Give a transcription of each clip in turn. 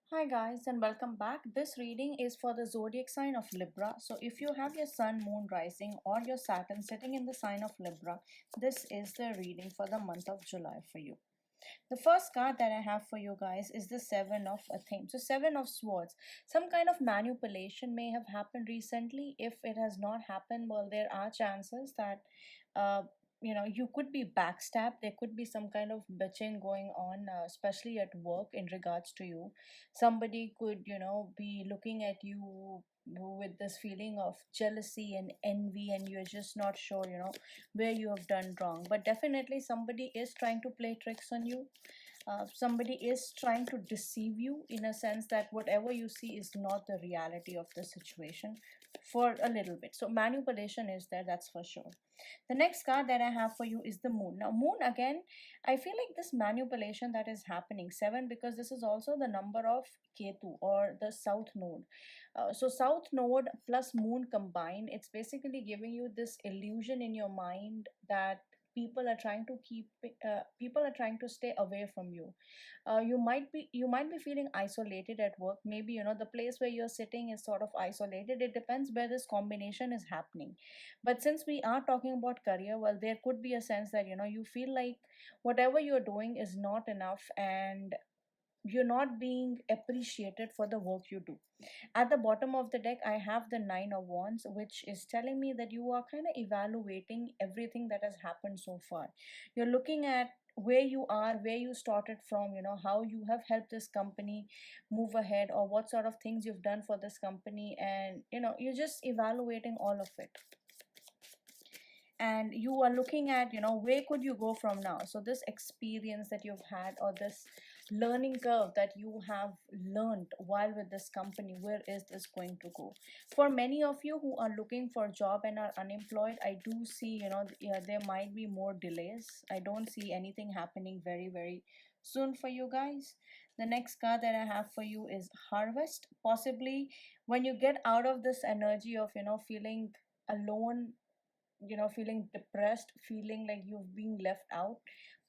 Hi guys and welcome back. This reading is for the zodiac sign of Libra. So if you have your sun, moon, rising or your Saturn sitting in the sign of Libra, this is the reading for the month of July for you. The first card that I have for you guys is the Seven of Athame. So Seven of Swords. Some kind of manipulation may have happened recently. If it has not happened, well, there are chances that uh, you could be backstabbed. There could be some kind of bitching going on, especially at work in regards to you. Somebody could be looking at you with this feeling of jealousy and envy, and you're just not sure where you have done wrong. But definitely somebody is trying to play tricks on you. Somebody is trying to deceive you in a sense that whatever you see is not the reality of the situation for a little bit. So manipulation is there, that's for sure. The next card that I have for you is the moon. Now moon, again, I feel like this manipulation that is happening, 7, because this is also the number of Ketu or the south node. So south node plus moon combined, it's basically giving you this illusion in your mind that people are trying to stay away from you. You might be feeling isolated at work. Maybe the place where you're sitting is sort of isolated. It depends where this combination is happening. But since we are talking about career, well, there could be a sense that you feel like whatever you're doing is not enough, and you're not being appreciated for the work you do. At the bottom of the deck, I have the Nine of Wands, which is telling me that you are kind of evaluating everything that has happened so far. You're looking at where you are, where you started from, how you have helped this company move ahead, or what sort of things you've done for this company, and you're just evaluating all of it, and you are looking at where could you go from now. So this experience that you've had, or this learning curve that you have learned while with this company, where is this going to go? For many of you who are looking for a job and are unemployed, I do see yeah, there might be more delays. I don't see anything happening very very soon for you guys. The next card that I have for you is Harvest. Possibly when you get out of this energy of feeling alone, feeling depressed, feeling like you've been left out,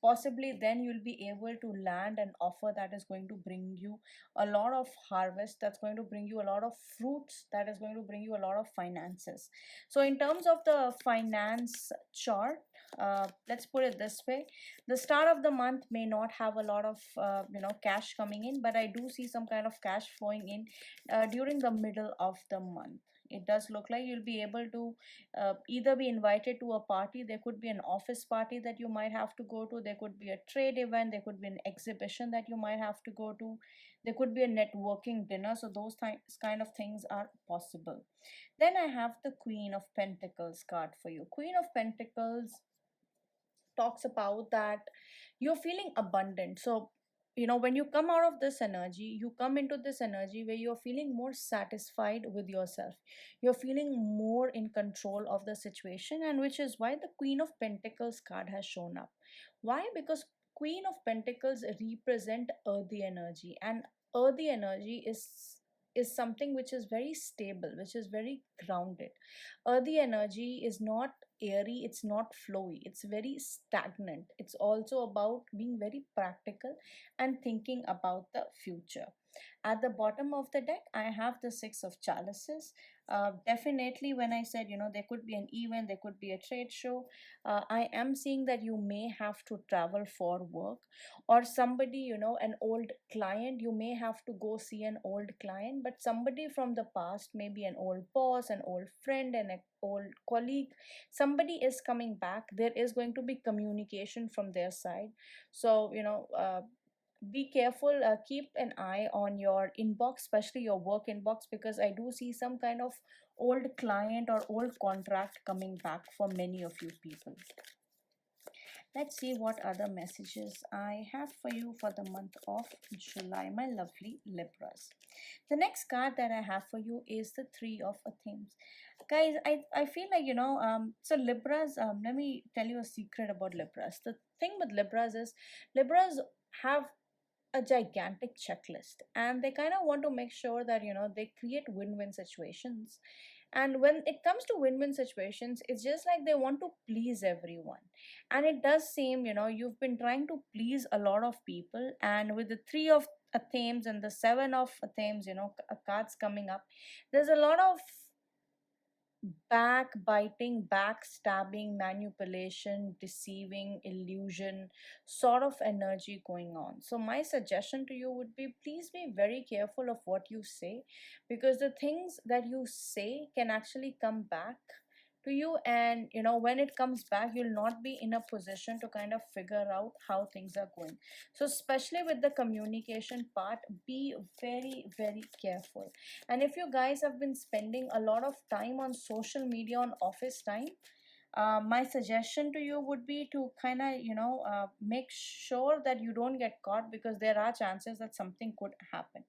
possibly then you'll be able to land an offer that is going to bring you a lot of harvest, that's going to bring you a lot of fruits, that is going to bring you a lot of finances. So in terms of the finance chart, let's put it this way: the start of the month may not have a lot of cash coming in, but I do see some kind of cash flowing in during the middle of the month. It does look like you'll be able to either be invited to a party. There could be an office party that you might have to go to, there could be a trade event, there could be an exhibition that you might have to go to, there could be a networking dinner. So those kind of things are possible. Then I have the Queen of Pentacles card for you. Queen of Pentacles talks about that you're feeling abundant. So when you come out of this energy, you come into this energy where you're feeling more satisfied with yourself, you're feeling more in control of the situation, and which is why the Queen of Pentacles card has shown up. Why? Because Queen of Pentacles represent earthy energy, and earthy energy is something which is very stable, which is very grounded. Earthy energy is not airy, it's not flowy, it's very stagnant. It's also about being very practical and thinking about the future. At the bottom of the deck, I have the Six of Chalices. Definitely, when I said there could be an event, there could be a trade show, I am seeing that you may have to travel for work, or somebody, an old client, you may have to go see an old client. But somebody from the past, maybe an old boss, an old friend, and an old colleague, somebody is coming back. There is going to be communication from their side. So be careful, keep an eye on your inbox, especially your work inbox, because I do see some kind of old client or old contract coming back for many of you people. Let's see what other messages I have for you for the month of July, my lovely Libras. The next card that I have for you is the Three of Athens. Guys, I feel like, so Libras, let me tell you a secret about Libras. The thing with Libras is Libras have a gigantic checklist, and they kind of want to make sure that they create win-win situations. And when it comes to win-win situations, it's just like they want to please everyone. And it does seem you've been trying to please a lot of people, and with the themes and the seven of themes, cards coming up. There's a lot of backbiting, backstabbing, manipulation, deceiving, illusion sort of energy going on. So, my suggestion to you would be please be very careful of what you say, because the things that you say can actually come back to you, and when it comes back, you'll not be in a position to kind of figure out how things are going. So especially with the communication part, be very very careful. And if you guys have been spending a lot of time on social media on office time, my suggestion to you would be to kind of make sure that you don't get caught, because there are chances that something could happen.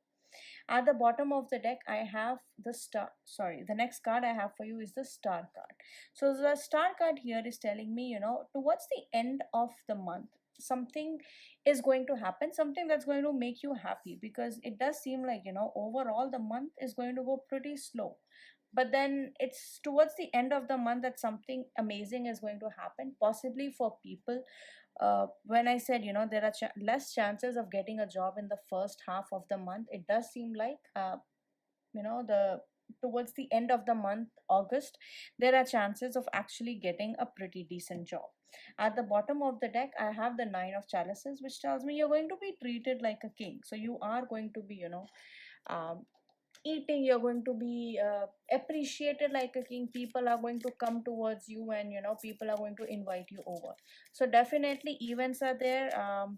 At the bottom of the deck, I have the star. Sorry, the next card I have for you is the star card. So the star card here is telling me, towards the end of the month, something is going to happen, something that's going to make you happy, because it does seem like, overall the month is going to go pretty slow. But then it's towards the end of the month that something amazing is going to happen, possibly for people. When I said, there are less chances of getting a job in the first half of the month, it does seem like, the towards the end of the month, August, there are chances of actually getting a pretty decent job. At the bottom of the deck, I have the nine of chalices, which tells me you're going to be treated like a king. So you are going to be, um, eating, you're going to be appreciated like a king. People are going to come towards you, and people are going to invite you over. So definitely events are there.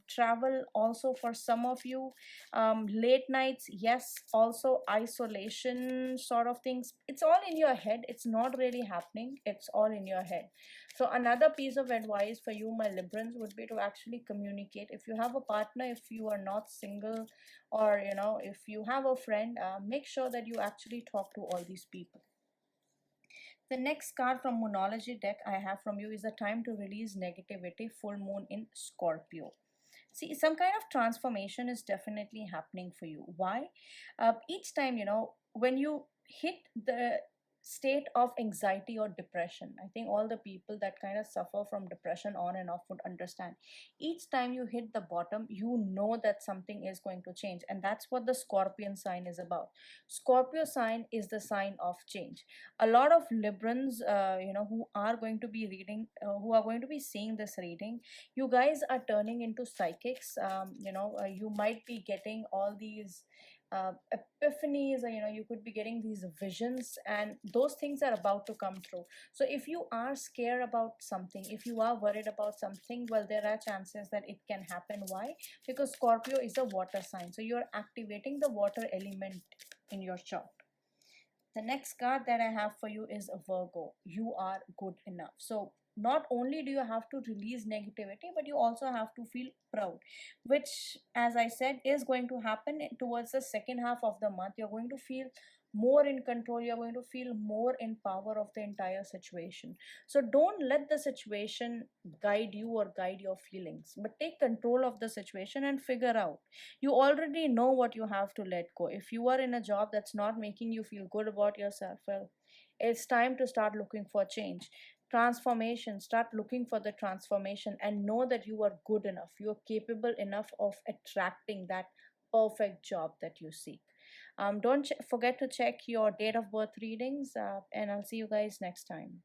Travel also for some of you. Late nights, yes. Also isolation sort of things. It's all in your head, it's not really happening, it's all in your head. So another piece of advice for you, my Librans, would be to actually communicate. If you have a partner, if you are not single, or if you have a friend, make sure that you actually talk to all these people. The next card from Moonology deck I have from you is the time to release negativity, full moon in Scorpio. See, some kind of transformation is definitely happening for you. Why? Each time, when you hit the state of anxiety or depression, I think all the people that kind of suffer from depression on and off would understand. Each time you hit the bottom, you know that something is going to change, and that's what the Scorpion sign is about. Scorpio sign is the sign of change. A lot of Librans, who are going to be reading, who are going to be seeing this reading, you guys are turning into psychics. You might be getting all these epiphanies, or you could be getting these visions, and those things are about to come through. So if you are scared about something, if you are worried about something, well, there are chances that it can happen. Why? Because Scorpio is a water sign, so you're activating the water element in your chart. The next card that I have for you is a Virgo. You are good enough. So not only do you have to release negativity, but you also have to feel proud, which, as I said, is going to happen towards the second half of the month. You're going to feel more in control, you're going to feel more in power of the entire situation. So don't let the situation guide you or guide your feelings, but take control of the situation and figure out. You already know what you have to let go. If you are in a job that's not making you feel good about yourself, well, it's time to start looking for change, transformation. Start looking for the transformation, and know that you are good enough, you're capable enough of attracting that perfect job that you seek. Don't forget to check your date of birth readings, and I'll see you guys next time.